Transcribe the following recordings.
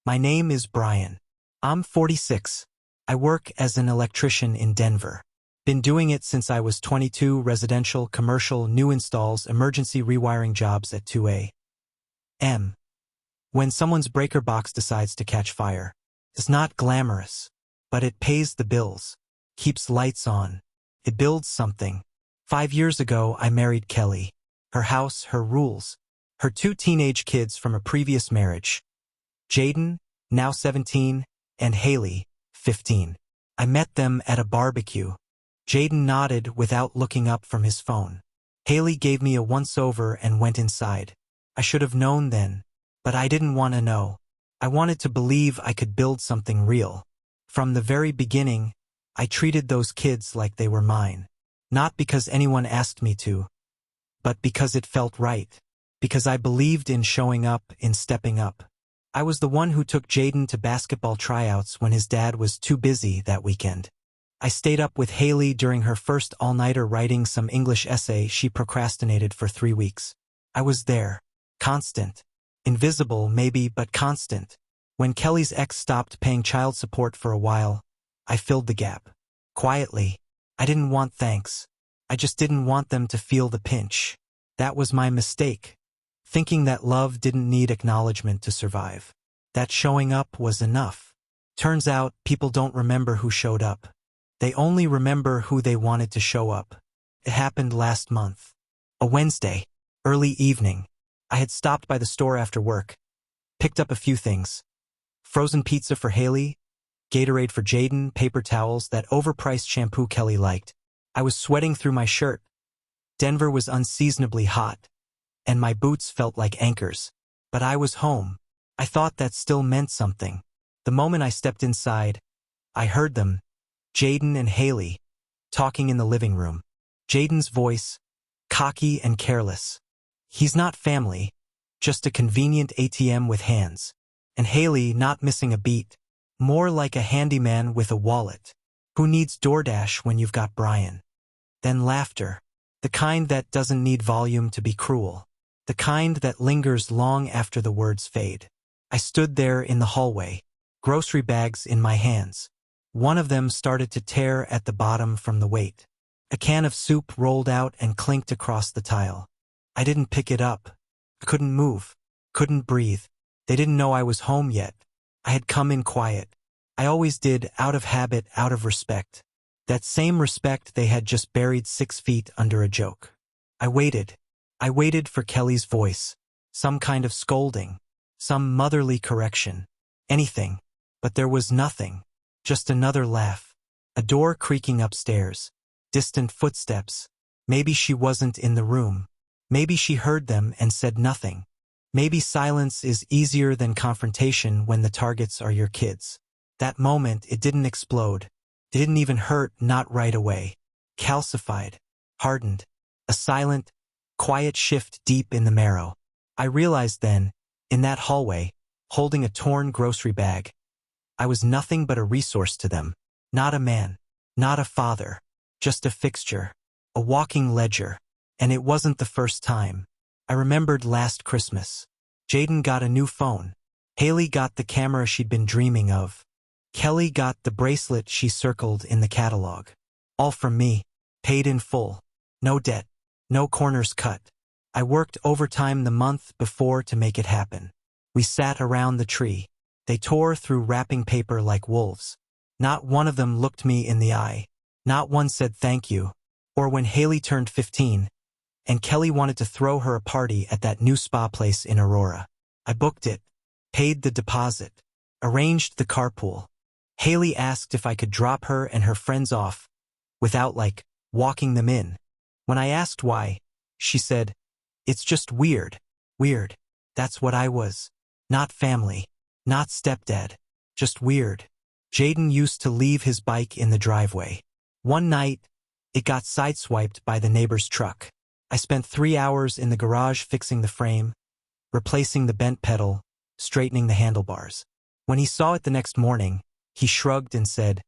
My name is Brian. I'm 46. I work as an electrician in Denver. Been doing it since I was 22, residential, commercial, new installs, emergency rewiring jobs at 2 a.m. When someone's breaker box decides to catch fire. It's not glamorous, but it pays the bills, keeps lights on. It builds something. 5 years ago, I married Kelly. Her house, her rules. Her 2 teenage kids from a previous marriage. Jaden, now 17, and Haley, 15. I met them at a barbecue. Jaden nodded without looking up from his phone. Haley gave me a once-over and went inside. I should have known then, but I didn't want to know. I wanted to believe I could build something real. From the very beginning, I treated those kids like they were mine. Not because anyone asked me to, but because it felt right. Because I believed in showing up, in stepping up. I was the one who took Jaden to basketball tryouts when his dad was too busy that weekend. I stayed up with Haley during her first all-nighter writing some English essay she procrastinated for 3 weeks. I was there. Constant. Invisible, maybe, but constant. When Kelly's ex stopped paying child support for a while, I filled the gap. Quietly. I didn't want thanks. I just didn't want them to feel the pinch. That was my mistake. Thinking that love didn't need acknowledgement to survive. That showing up was enough. Turns out, people don't remember who showed up. They only remember who they wanted to show up. It happened last month. A Wednesday, early evening. I had stopped by the store after work. Picked up a few things. Frozen pizza for Haley, Gatorade for Jaden, paper towels, that overpriced shampoo Kelly liked. I was sweating through my shirt. Denver was unseasonably hot, and my boots felt like anchors. But I was home. I thought that still meant something. The moment I stepped inside, I heard them, Jaden and Haley, talking in the living room. Jaden's voice, cocky and careless. He's not family, just a convenient ATM with hands. And Haley not missing a beat, more like a handyman with a wallet. Who needs DoorDash when you've got Brian? Then laughter. The kind that doesn't need volume to be cruel. The kind that lingers long after the words fade. I stood there in the hallway, grocery bags in my hands. One of them started to tear at the bottom from the weight. A can of soup rolled out and clinked across the tile. I didn't pick it up. I couldn't move. Couldn't breathe. They didn't know I was home yet. I had come in quiet. I always did, out of habit, out of respect. That same respect they had just buried 6 feet under a joke. I waited. I waited for Kelly's voice. Some kind of scolding. Some motherly correction. Anything. But there was nothing. Just another laugh. A door creaking upstairs. Distant footsteps. Maybe she wasn't in the room. Maybe she heard them and said nothing. Maybe silence is easier than confrontation when the targets are your kids. That moment, it didn't explode. It didn't even hurt, not right away. Calcified. Hardened. A silent, quiet shift deep in the marrow. I realized then, in that hallway, holding a torn grocery bag, I was nothing but a resource to them. Not a man. Not a father. Just a fixture. A walking ledger. And it wasn't the first time. I remembered last Christmas. Jaden got a new phone. Haley got the camera she'd been dreaming of. Kelly got the bracelet she circled in the catalog. All from me. Paid in full. No debt. No corners cut. I worked overtime the month before to make it happen. We sat around the tree. They tore through wrapping paper like wolves. Not one of them looked me in the eye. Not one said thank you. Or when Haley turned 15, and Kelly wanted to throw her a party at that new spa place in Aurora. I booked it, paid the deposit, arranged the carpool. Haley asked if I could drop her and her friends off, without, walking them in. When I asked why, she said, "It's just weird. Weird. That's what I was. Not family. Not stepdad. Just weird." Jaden used to leave his bike in the driveway. One night, it got sideswiped by the neighbor's truck. I spent 3 hours in the garage fixing the frame, replacing the bent pedal, straightening the handlebars. When he saw it the next morning, he shrugged and said,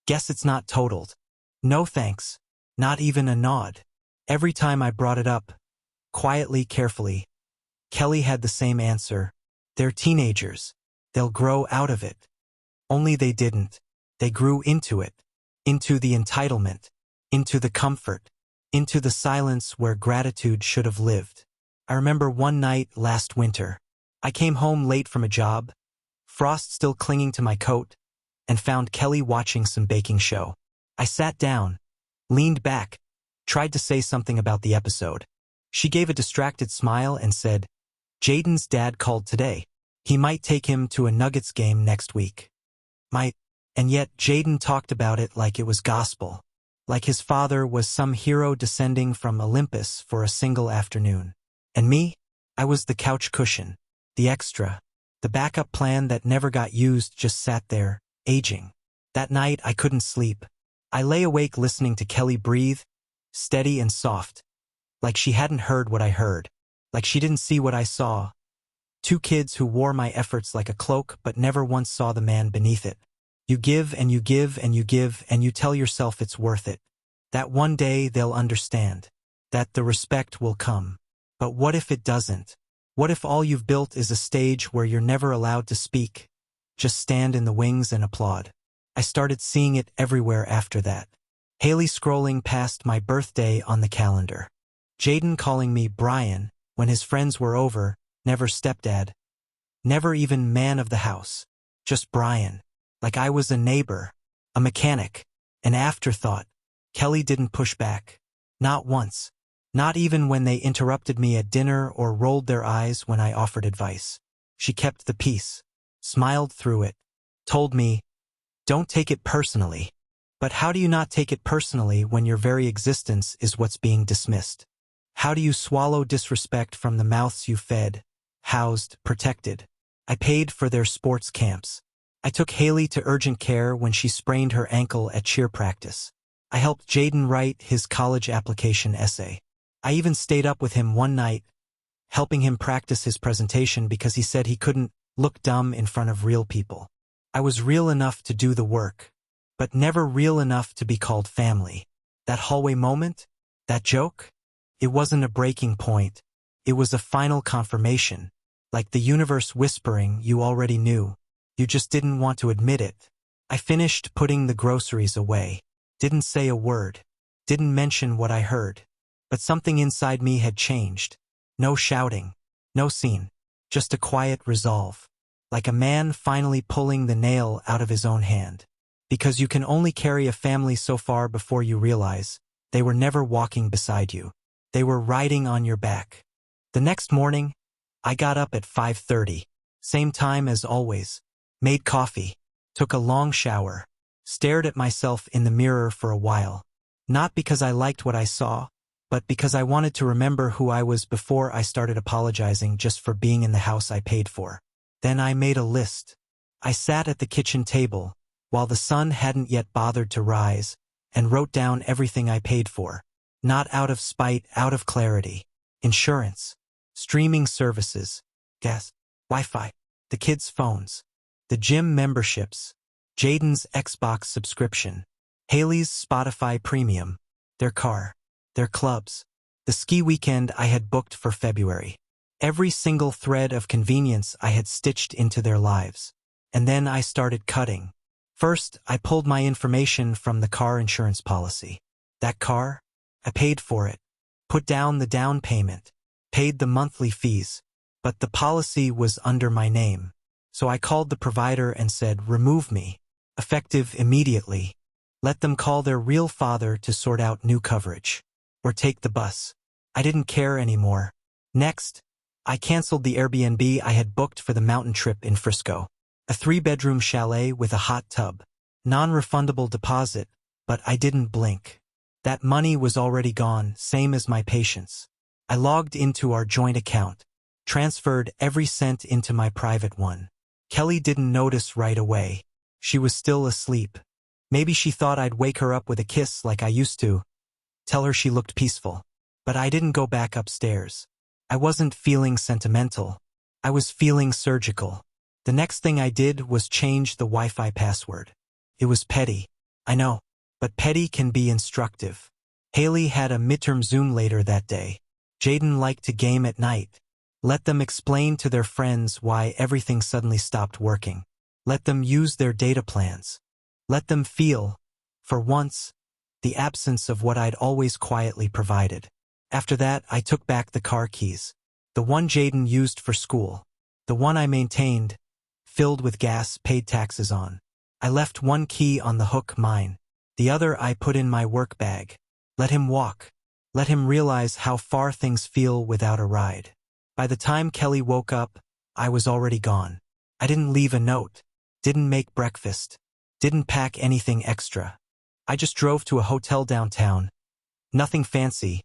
"Guess it's not totaled." No thanks. Not even a nod. Every time I brought it up, quietly, carefully, Kelly had the same answer. They're teenagers. They'll grow out of it. Only they didn't. They grew into it. Into the entitlement. Into the comfort. Into the silence where gratitude should have lived. I remember one night last winter. I came home late from a job, frost still clinging to my coat, and found Kelly watching some baking show. I sat down, leaned back, tried to say something about the episode. She gave a distracted smile and said, "Jaden's dad called today. He might take him to a Nuggets game next week." And yet Jaden talked about it like it was gospel, like his father was some hero descending from Olympus for a single afternoon. And me? I was the couch cushion, the extra, the backup plan that never got used, just sat there, aging. That night I couldn't sleep. I lay awake listening to Kelly breathe, steady and soft, like she hadn't heard what I heard, like she didn't see what I saw. Two kids who wore my efforts like a cloak but never once saw the man beneath it. You give and you give and you give and you tell yourself it's worth it. That one day they'll understand. That the respect will come. But what if it doesn't? What if all you've built is a stage where you're never allowed to speak? Just stand in the wings and applaud. I started seeing it everywhere after that. Haley scrolling past my birthday on the calendar. Jaden calling me Brian when his friends were over, never stepdad. Never even man of the house. Just Brian. Like I was a neighbor, a mechanic, an afterthought. Kelly didn't push back. Not once. Not even when they interrupted me at dinner or rolled their eyes when I offered advice. She kept the peace, smiled through it, told me, "Don't take it personally." But how do you not take it personally when your very existence is what's being dismissed? How do you swallow disrespect from the mouths you fed, housed, protected? I paid for their sports camps. I took Haley to urgent care when she sprained her ankle at cheer practice. I helped Jaden write his college application essay. I even stayed up with him one night, helping him practice his presentation because he said he couldn't look dumb in front of real people. I was real enough to do the work, but never real enough to be called family. That hallway moment? That joke? It wasn't a breaking point. It was a final confirmation, like the universe whispering you already knew. You just didn't want to admit it. I finished putting the groceries away. Didn't say a word. Didn't mention what I heard. But something inside me had changed. No shouting. No scene. Just a quiet resolve. Like a man finally pulling the nail out of his own hand. Because you can only carry a family so far before you realize they were never walking beside you. They were riding on your back. The next morning, I got up at 5:30. Same time as always. Made coffee, took a long shower, stared at myself in the mirror for a while. Not because I liked what I saw, but because I wanted to remember who I was before I started apologizing just for being in the house I paid for. Then I made a list. I sat at the kitchen table, while the sun hadn't yet bothered to rise, and wrote down everything I paid for. Not out of spite, out of clarity. Insurance, streaming services, gas, Wi-Fi, the kids' phones. The gym memberships, Jaden's Xbox subscription, Haley's Spotify premium, their car, their clubs, the ski weekend I had booked for February. Every single thread of convenience I had stitched into their lives. And then I started cutting. First, I pulled my information from the car insurance policy. That car? I paid for it, put down the down payment, paid the monthly fees, but the policy was under my name. So I called the provider and said, "Remove me." Effective immediately. Let them call their real father to sort out new coverage. Or take the bus. I didn't care anymore. Next, I canceled the Airbnb I had booked for the mountain trip in Frisco. A 3-bedroom chalet with a hot tub. Non-refundable deposit, but I didn't blink. That money was already gone, same as my patience. I logged into our joint account, transferred every cent into my private one. Kelly didn't notice right away. She was still asleep. Maybe she thought I'd wake her up with a kiss like I used to. Tell her she looked peaceful. But I didn't go back upstairs. I wasn't feeling sentimental. I was feeling surgical. The next thing I did was change the Wi-Fi password. It was petty. I know. But petty can be instructive. Haley had a midterm Zoom later that day. Jaden liked to game at night. Let them explain to their friends why everything suddenly stopped working. Let them use their data plans. Let them feel, for once, the absence of what I'd always quietly provided. After that, I took back the car keys. The one Jaden used for school. The one I maintained, filled with gas, paid taxes on. I left one key on the hook, mine. The other I put in my work bag. Let him walk. Let him realize how far things feel without a ride. By the time Kelly woke up, I was already gone. I didn't leave a note. Didn't make breakfast. Didn't pack anything extra. I just drove to a hotel downtown. Nothing fancy.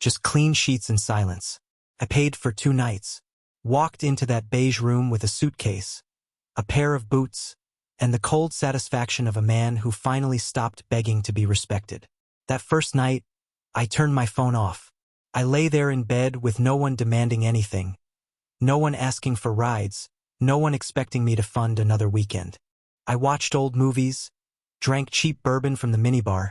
Just clean sheets and silence. I paid for 2 nights. Walked into that beige room with a suitcase, a pair of boots, and the cold satisfaction of a man who finally stopped begging to be respected. That first night, I turned my phone off. I lay there in bed with no one demanding anything. No one asking for rides. No one expecting me to fund another weekend. I watched old movies, drank cheap bourbon from the minibar,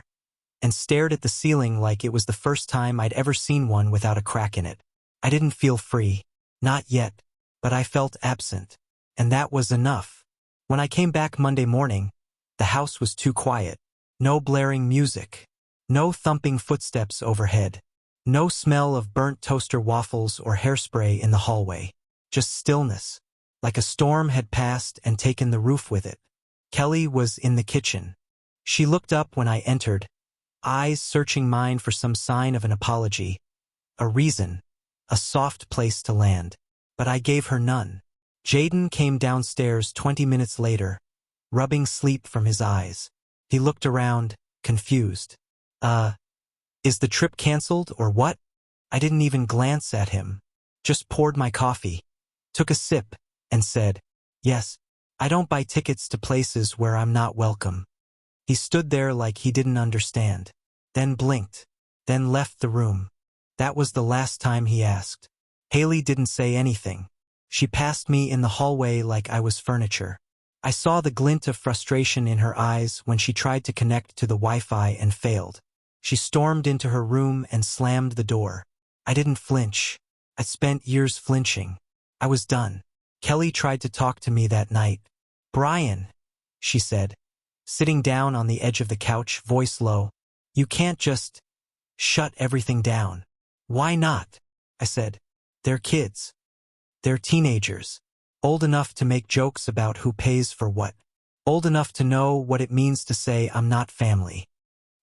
and stared at the ceiling like it was the first time I'd ever seen one without a crack in it. I didn't feel free. Not yet. But I felt absent. And that was enough. When I came back Monday morning, the house was too quiet. No blaring music. No thumping footsteps overhead. No smell of burnt toaster waffles or hairspray in the hallway. Just stillness. Like a storm had passed and taken the roof with it. Kelly was in the kitchen. She looked up when I entered, eyes searching mine for some sign of an apology, a reason, a soft place to land. But I gave her none. Jaden came downstairs 20 minutes later, rubbing sleep from his eyes. He looked around, confused. Is the trip canceled or what? I didn't even glance at him. Just poured my coffee, took a sip, and said, yes, I don't buy tickets to places where I'm not welcome. He stood there like he didn't understand, then blinked, then left the room. That was the last time he asked. Haley didn't say anything. She passed me in the hallway like I was furniture. I saw the glint of frustration in her eyes when she tried to connect to the Wi-Fi and failed. She stormed into her room and slammed the door. I didn't flinch. I'd spent years flinching. I was done. Kelly tried to talk to me that night. Brian, she said, sitting down on the edge of the couch, voice low, you can't just shut everything down. Why not? I said. They're kids. They're teenagers. Old enough to make jokes about who pays for what. Old enough to know what it means to say I'm not family.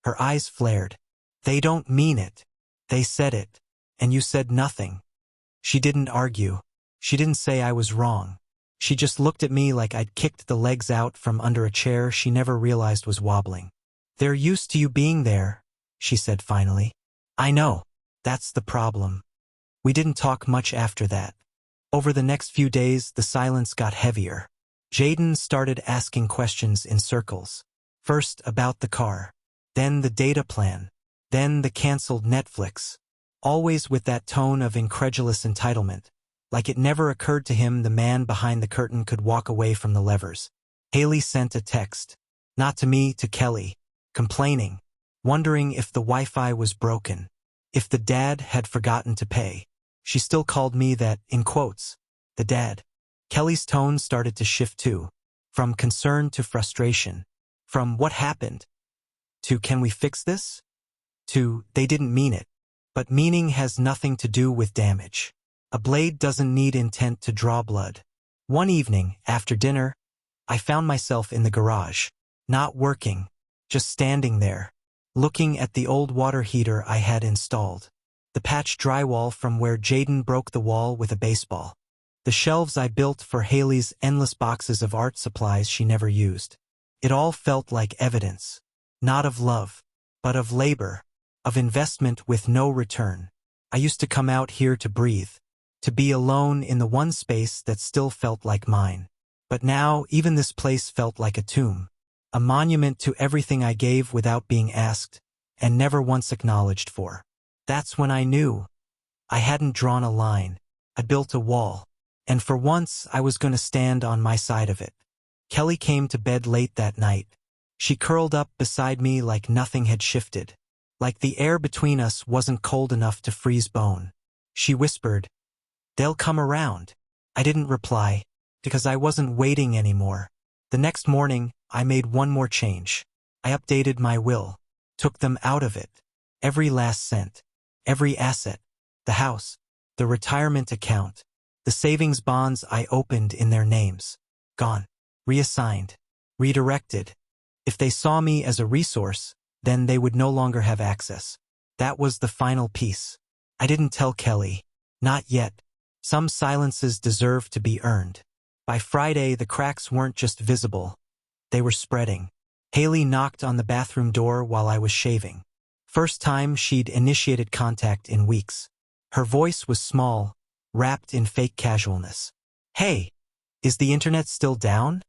Her eyes flared. They don't mean it. They said it. And you said nothing. She didn't argue. She didn't say I was wrong. She just looked at me like I'd kicked the legs out from under a chair she never realized was wobbling. They're used to you being there, she said finally. I know. That's the problem. We didn't talk much after that. Over the next few days, the silence got heavier. Jaden started asking questions in circles. First about the car. Then the data plan. Then the canceled Netflix. Always with that tone of incredulous entitlement. Like it never occurred to him the man behind the curtain could walk away from the levers. Haley sent a text. Not to me, to Kelly. Complaining. Wondering if the Wi-Fi was broken. If the dad had forgotten to pay. She still called me that, in quotes, the dad. Kelly's tone started to shift too. From concern to frustration. From what happened? To can we fix this? To they didn't mean it. But meaning has nothing to do with damage. A blade doesn't need intent to draw blood. One evening, after dinner, I found myself in the garage. Not working. Just standing there. Looking at the old water heater I had installed. The patched drywall from where Jaden broke the wall with a baseball. The shelves I built for Haley's endless boxes of art supplies she never used. It all felt like evidence. Not of love, but of labor, of investment with no return. I used to come out here to breathe, to be alone in the one space that still felt like mine. But now even this place felt like a tomb. A monument to everything I gave without being asked, and never once acknowledged for. That's when I knew. I hadn't drawn a line. I built a wall. And for once I was going to stand on my side of it. Kelly came to bed late that night. She curled up beside me like nothing had shifted. Like the air between us wasn't cold enough to freeze bone. She whispered, They'll come around. I didn't reply, because I wasn't waiting anymore. The next morning, I made one more change. I updated my will, took them out of it. Every last cent, every asset, the house, the retirement account, the savings bonds I opened in their names. Gone. Reassigned. Redirected. If they saw me as a resource, then they would no longer have access. That was the final piece. I didn't tell Kelly. Not yet. Some silences deserve to be earned. By Friday, the cracks weren't just visible. They were spreading. Haley knocked on the bathroom door while I was shaving. First time she'd initiated contact in weeks. Her voice was small, wrapped in fake casualness. "Hey, is the internet still down?"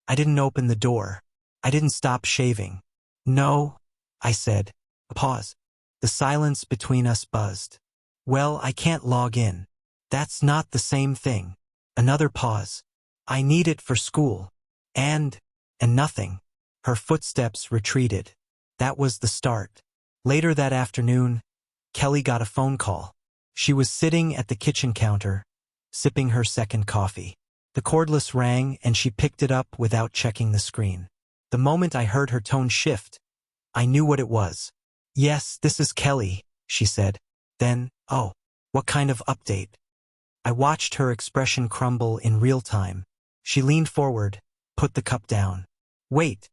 I didn't open the door. I didn't stop shaving. "No," I said. A pause. The silence between us buzzed. "Well, I can't log in." "That's not the same thing." Another pause. "I need it for school." And nothing. Her footsteps retreated. That was the start. Later that afternoon, Kelly got a phone call. She was sitting at the kitchen counter, sipping her second coffee. The cordless rang and she picked it up without checking the screen. The moment I heard her tone shift, I knew what it was. "Yes, this is Kelly," she said. Then, "Oh, what kind of update?" I watched her expression crumble in real time. She leaned forward, put the cup down. "Wait,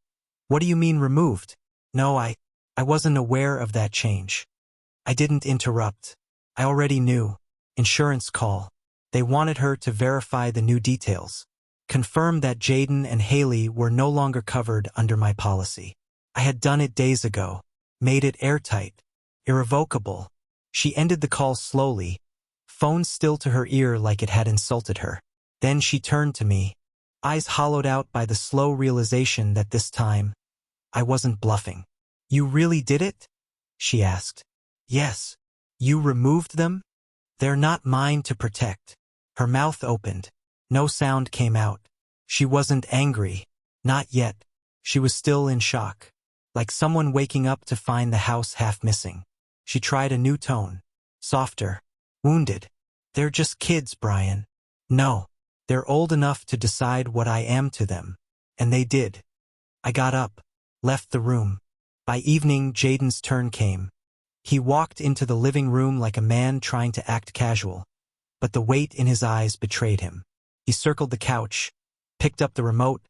what do you mean removed?" "No, I wasn't aware of that change." I didn't interrupt. I already knew. Insurance call. They wanted her to verify the new details. Confirm that Jaden and Haley were no longer covered under my policy. I had done it days ago. Made it airtight. Irrevocable. She ended the call slowly, phone still to her ear like it had insulted her. Then she turned to me, eyes hollowed out by the slow realization that this time, I wasn't bluffing. "You really did it?" she asked. "Yes." "You removed them?" "They're not mine to protect." Her mouth opened. No sound came out. She wasn't angry. Not yet. She was still in shock. Like someone waking up to find the house half missing. She tried a new tone. Softer. Wounded. "They're just kids, Brian." "No. They're old enough to decide what I am to them." And they did. I got up. Left the room. By evening, Jaden's turn came. He walked into the living room like a man trying to act casual, but the weight in his eyes betrayed him. He circled the couch, picked up the remote,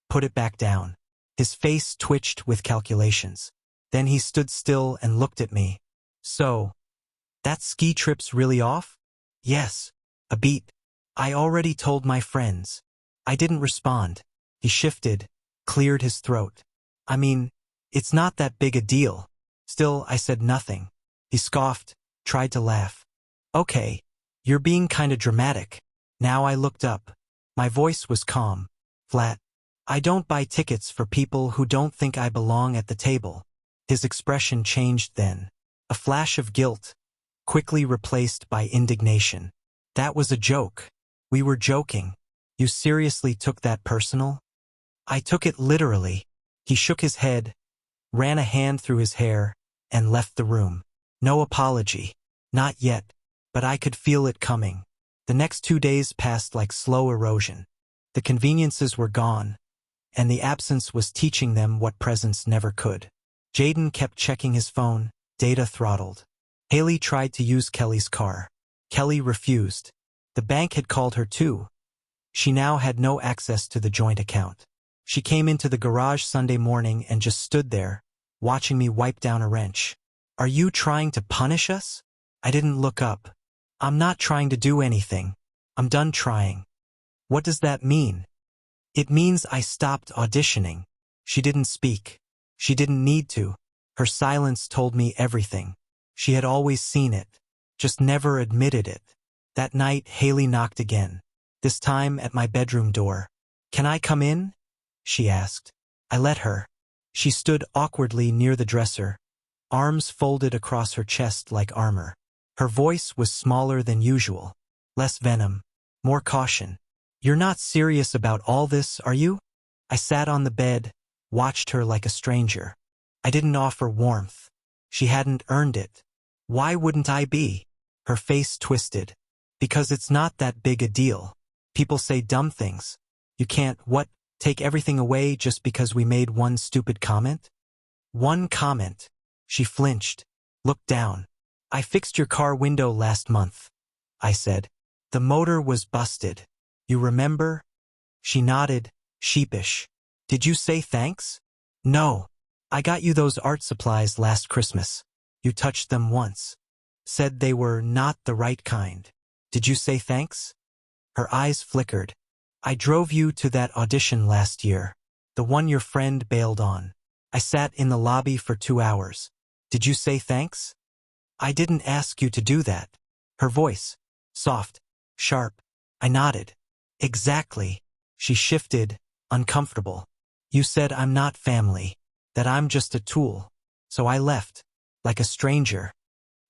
put it back down. His face twitched with calculations. Then he stood still and looked at me. "So, that ski trip's really off?" "Yes, a beat. I already told my friends." I didn't respond. He shifted, cleared his throat. "I mean, it's not that big a deal." Still, I said nothing. He scoffed, tried to laugh. "Okay, you're being kinda dramatic." Now I looked up. My voice was calm, flat. "I don't buy tickets for people who don't think I belong at the table." His expression changed then. A flash of guilt, quickly replaced by indignation. "That was a joke. We were joking. You seriously took that personal?" "I took it literally." He shook his head, ran a hand through his hair, and left the room. No apology. Not yet. But I could feel it coming. The next 2 days passed like slow erosion. The conveniences were gone, and the absence was teaching them what presence never could. Jaden kept checking his phone, data throttled. Haley tried to use Kelly's car. Kelly refused. The bank had called her too. She now had no access to the joint account. She came into the garage Sunday morning and just stood there, watching me wipe down a wrench. "Are you trying to punish us?" I didn't look up. "I'm not trying to do anything. I'm done trying." "What does that mean?" "It means I stopped auditioning." She didn't speak. She didn't need to. Her silence told me everything. She had always seen it, just never admitted it. That night, Haley knocked again. This time at my bedroom door. "Can I come in?" she asked. I let her. She stood awkwardly near the dresser, arms folded across her chest like armor. Her voice was smaller than usual. Less venom, more caution. "You're not serious about all this, are you?" I sat on the bed, watched her like a stranger. I didn't offer warmth. She hadn't earned it. Why wouldn't I be? Her face twisted. Because it's not that big a deal. People say dumb things. You can't, take everything away just because we made one stupid comment? One comment. She flinched, looked down. I fixed your car window last month, I said. The motor was busted. You remember? She nodded, sheepish. Did you say thanks? No. I got you those art supplies last Christmas. You touched them once. Said they were not the right kind. Did you say thanks? Her eyes flickered. I drove you to that audition last year. The one your friend bailed on. I sat in the lobby for 2 hours. Did you say thanks? I didn't ask you to do that. Her voice, soft, sharp. I nodded. Exactly. She shifted, uncomfortable. You said I'm not family, that I'm just a tool. So I left, like a stranger.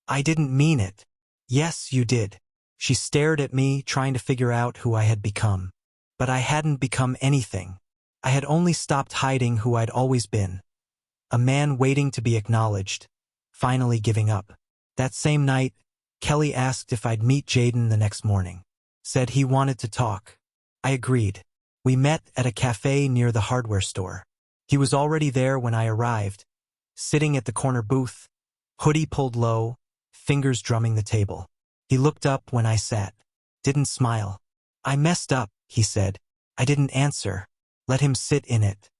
I didn't mean it. Yes, you did. She stared at me, trying to figure out who I had become. But I hadn't become anything. I had only stopped hiding who I'd always been. A man waiting to be acknowledged, finally giving up. That same night, Kelly asked if I'd meet Jaden the next morning. Said he wanted to talk. I agreed. We met at a cafe near the hardware store. He was already there when I arrived, sitting at the corner booth, hoodie pulled low, fingers drumming the table. He looked up when I sat. Didn't smile. I messed up, he said. I didn't answer. Let him sit in it.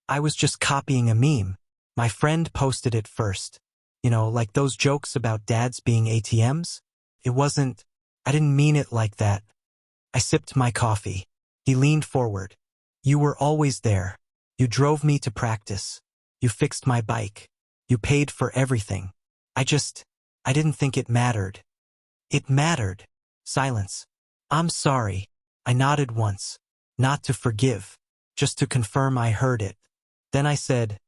I was just copying a meme. My friend posted it first. You know, like those jokes about dads being ATMs? It wasn't. I didn't mean it like that. I sipped my coffee. He leaned forward. You were always there. You drove me to practice. You fixed my bike. You paid for everything. I didn't think it mattered. It mattered. Silence. I'm sorry. I nodded once. Not to forgive. Just to confirm I heard it. Then I said,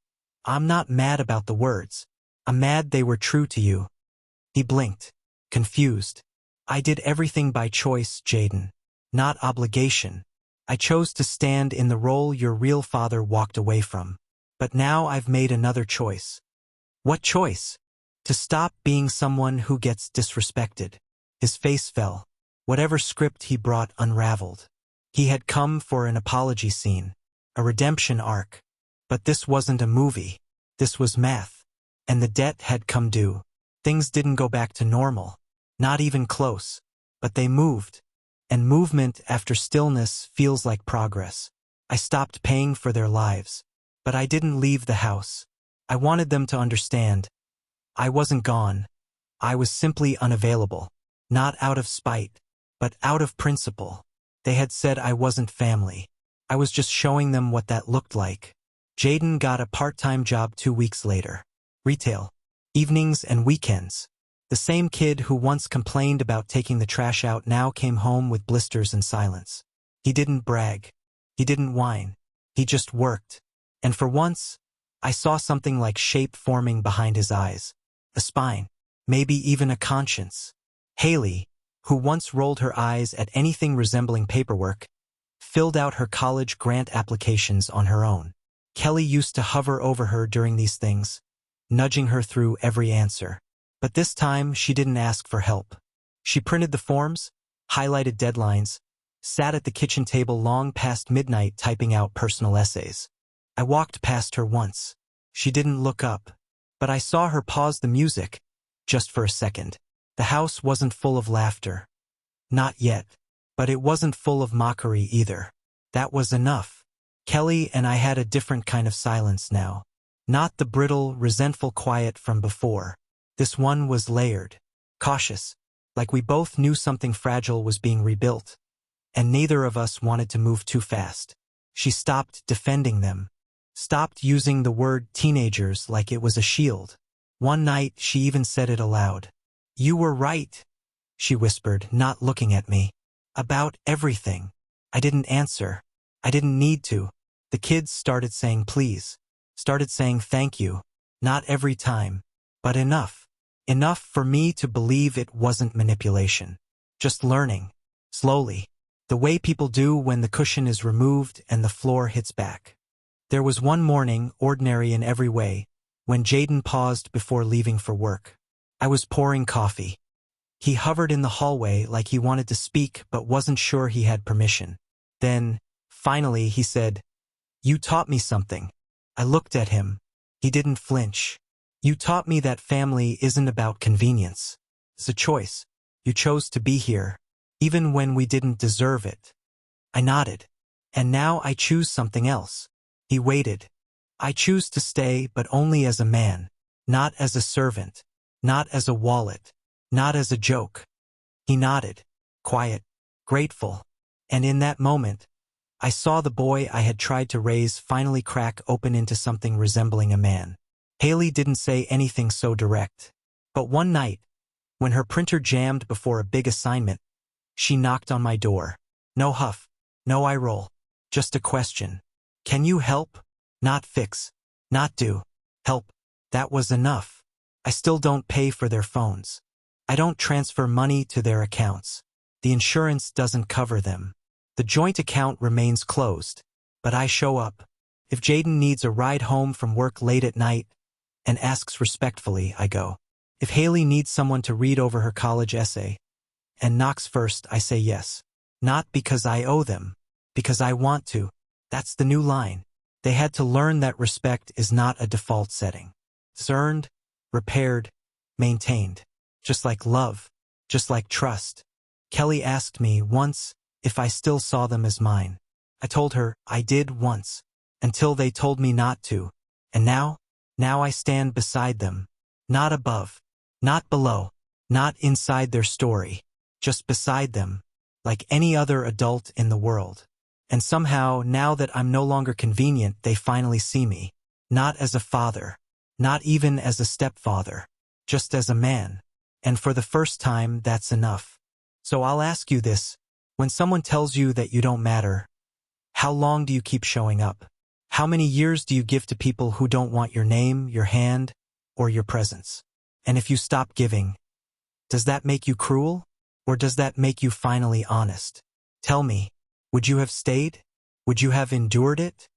I'm not mad about the words. I'm mad they were true to you. He blinked, confused. I did everything by choice, Jaden. Not obligation. I chose to stand in the role your real father walked away from. But now I've made another choice. What choice? To stop being someone who gets disrespected. His face fell. Whatever script he brought unraveled. He had come for an apology scene, a redemption arc. But this wasn't a movie. This was math. And the debt had come due. Things didn't go back to normal. Not even close. But they moved. And movement after stillness feels like progress. I stopped paying for their lives. But I didn't leave the house. I wanted them to understand. I wasn't gone. I was simply unavailable. Not out of spite, but out of principle. They had said I wasn't family. I was just showing them what that looked like. Jaden got a part-time job 2 weeks later. Retail. Evenings and weekends. The same kid who once complained about taking the trash out now came home with blisters and silence. He didn't brag. He didn't whine. He just worked. And for once, I saw something like shape forming behind his eyes. A spine. Maybe even a conscience. Haley, who once rolled her eyes at anything resembling paperwork, filled out her college grant applications on her own. Kelly used to hover over her during these things, nudging her through every answer. But this time, she didn't ask for help. She printed the forms, highlighted deadlines, sat at the kitchen table long past midnight typing out personal essays. I walked past her once. She didn't look up. But I saw her pause the music, just for a second. The house wasn't full of laughter. Not yet. But it wasn't full of mockery either. That was enough. Kelly and I had a different kind of silence now. Not the brittle, resentful quiet from before. This one was layered. Cautious. Like we both knew something fragile was being rebuilt. And neither of us wanted to move too fast. She stopped defending them. Stopped using the word teenagers like it was a shield. One night, she even said it aloud. You were right, she whispered, not looking at me. About everything. I didn't answer. I didn't need to. The kids started saying please. Started saying thank you. Not every time. But enough. Enough for me to believe it wasn't manipulation. Just learning. Slowly. The way people do when the cushion is removed and the floor hits back. There was one morning, ordinary in every way, when Jaden paused before leaving for work. I was pouring coffee. He hovered in the hallway like he wanted to speak but wasn't sure he had permission. Then, finally, he said, "You taught me something." I looked at him. He didn't flinch. "You taught me that family isn't about convenience. It's a choice. You chose to be here, even when we didn't deserve it." I nodded. "And now I choose something else." He waited. "I choose to stay, but only as a man, not as a servant, not as a wallet, not as a joke." He nodded, quiet, grateful, and in that moment, I saw the boy I had tried to raise finally crack open into something resembling a man. Haley didn't say anything so direct. But one night, when her printer jammed before a big assignment, she knocked on my door. No huff, no eye roll, just a question. "Can you help?" Not fix, not do. Help. That was enough. I still don't pay for their phones. I don't transfer money to their accounts. The insurance doesn't cover them. The joint account remains closed. But I show up. If Jaden needs a ride home from work late at night and asks respectfully, I go. If Haley needs someone to read over her college essay and knocks first, I say yes. Not because I owe them, because I want to. That's the new line. They had to learn that respect is not a default setting. It's earned, repaired, maintained. Just like love, just like trust. Kelly asked me once if I still saw them as mine. I told her I did once, until they told me not to. And now I stand beside them. Not above, not below, not inside their story, just beside them, like any other adult in the world. And somehow, now that I'm no longer convenient, they finally see me. Not as a father, not even as a stepfather, just as a man. And for the first time, that's enough. So I'll ask you this. When someone tells you that you don't matter, how long do you keep showing up? How many years do you give to people who don't want your name, your hand, or your presence? And if you stop giving, does that make you cruel? Or does that make you finally honest? Tell me, would you have stayed? Would you have endured it?